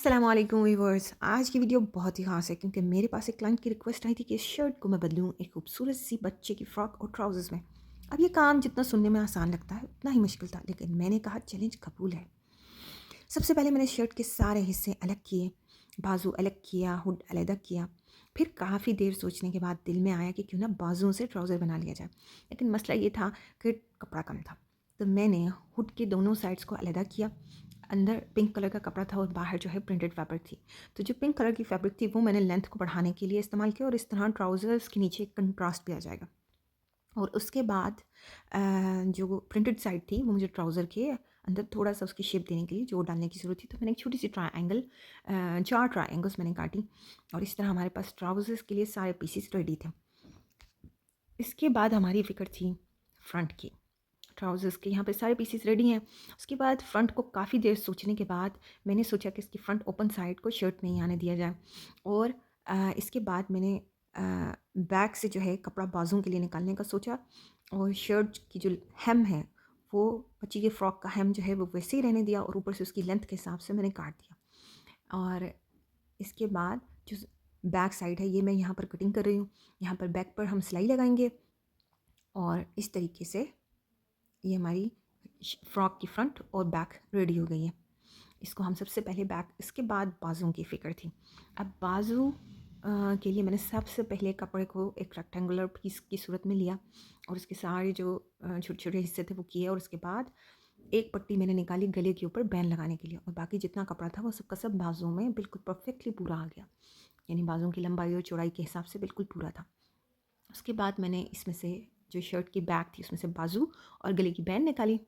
अस्सलामुअलैकुम व्यूअर्स। आज की वीडियो बहुत ही ख़ास है क्योंकि मेरे पास एक क्लाइंट की रिक्वेस्ट आई थी कि इस शर्ट को मैं बदलूं एक खूबसूरत सी बच्चे की फ़्रॉक और ट्राउज़र्स में। अब ये काम जितना सुनने में आसान लगता है उतना ही मुश्किल था, लेकिन मैंने कहा चैलेंज कबूल है। सबसे पहले मैंने शर्ट के सारे हिस्से अलग किए, बाजू अलग किया, हुड अलहदा किया। फिर काफ़ी देर सोचने के बाद दिल में आया कि क्यों ना बाजुओं से ट्राउज़र बना लिया जाए, लेकिन मसला ये था कि कपड़ा कम था। तो मैंने हुड के दोनों साइड्स को अलहदा किया। अंदर पिंक कलर का कपड़ा था और बाहर जो है प्रिंटेड फैब्रिक थी। तो जो पिंक कलर की फैब्रिक थी वो मैंने लेंथ को बढ़ाने के लिए इस्तेमाल किया और इस तरह ट्राउज़र्स के नीचे एक कंट्रास्ट भी आ जाएगा। और उसके बाद जो प्रिंटेड साइड थी वो मुझे ट्राउज़र के अंदर थोड़ा सा उसकी शेप देने के लिए जोड़ डालने की ज़रूरत थी। तो मैंने एक छोटी सी ट्रायंगल 4 ट्रायंगल्स मैंने काटी और इस तरह हमारे पास ट्राउज़र्स के लिए सारे पीसेस रेडी थे। इसके बाद हमारी फ़िक्र थी फ्रंट की। ट्राउज़र्स के यहाँ पे सारे पीसेस रेडी हैं। उसके बाद फ्रंट को काफ़ी देर सोचने के बाद मैंने सोचा कि इसकी फ्रंट ओपन साइड को शर्ट में ही आने दिया जाए। और इसके बाद मैंने बैक से जो है कपड़ा बाजुओं के लिए निकालने का सोचा और शर्ट की जो हेम है वो बच्ची के फ्रॉक का हेम जो है वो वैसे ही रहने दिया और ऊपर से उसकी लेंथ के हिसाब से मैंने काट दिया। और इसके बाद जो बैक साइड है ये मैं यहाँ पर कटिंग कर रही हूँ। यहाँ पर बैक पर हम सिलाई लगाएंगे और इस तरीके से ये हमारी फ्रॉक की फ्रंट और बैक रेडी हो गई है। इसको हम सबसे पहले बैक, इसके बाद बाजुओं की फ़िक्र थी। अब बाजू के लिए मैंने सबसे पहले कपड़े को एक रेक्टेंगुलर पीस की सूरत में लिया और उसके सारे जो छोटे छोटे हिस्से थे वो किए और उसके बाद एक पट्टी मैंने निकाली गले के ऊपर बैन लगाने के लिए और बाकी जितना कपड़ा था वो सब का सब बाजुओं में बिल्कुल परफेक्टली पूरा आ गया, यानी बाजुओं की लंबाई और चौड़ाई के हिसाब से बिल्कुल पूरा था। उसके बाद मैंने इसमें से जो शर्ट की बैक थी उसमें से बाजू और गले की बैन निकाली।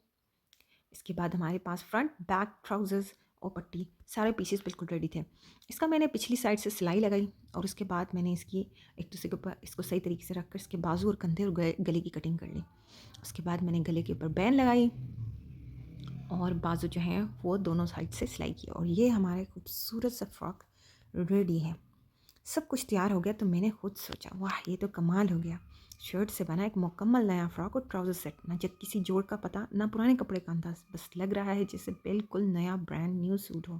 इसके बाद हमारे पास फ्रंट, बैक, ट्राउज़र्स और पट्टी सारे पीसेस बिल्कुल रेडी थे। इसका मैंने पिछली साइड से सिलाई लगाई और उसके बाद मैंने इसकी एक दूसरे के ऊपर इसको सही तरीके से रखकर इसके बाजू और कंधे और गले की कटिंग कर ली। उसके बाद मैंने गले के ऊपर बैन लगाई और बाजू जो हैं वो दोनों साइड से सिलाई की और ये हमारे खूबसूरत सा फ्रॉक रेडी है। सब कुछ तैयार हो गया तो मैंने खुद सोचा वाह ये तो कमाल हो गया। शर्ट से बना एक मुकम्मल नया फ्रॉक और ट्राउज़र सेट, ना जब किसी जोड़ का पता ना पुराने कपड़े का अंदाज़, बस लग रहा है जैसे बिल्कुल नया ब्रांड न्यू सूट हो।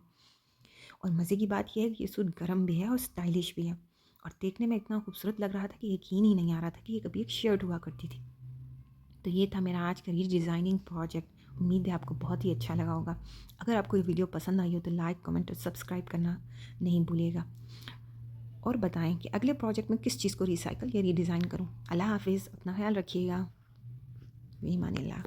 और मज़े की बात यह है कि ये सूट गर्म भी है और स्टाइलिश भी है और देखने में इतना खूबसूरत लग रहा था कि यकीन ही नहीं आ रहा था कि ये कभी एक शर्ट हुआ करती थी। तो ये था मेरा आज का डिज़ाइनिंग प्रोजेक्ट। उम्मीद है आपको बहुत ही अच्छा लगा होगा। अगर आपको ये वीडियो पसंद आई हो तो लाइक, कमेंट और सब्सक्राइब करना नहीं भूलिएगा और बताएं कि अगले प्रोजेक्ट में किस चीज़ को रिसाइकल या रीडिज़ाइन करूं। अल्लाह हाफिज़, अपना ख्याल रखिएगा। फ़ी अमानिल्लाह।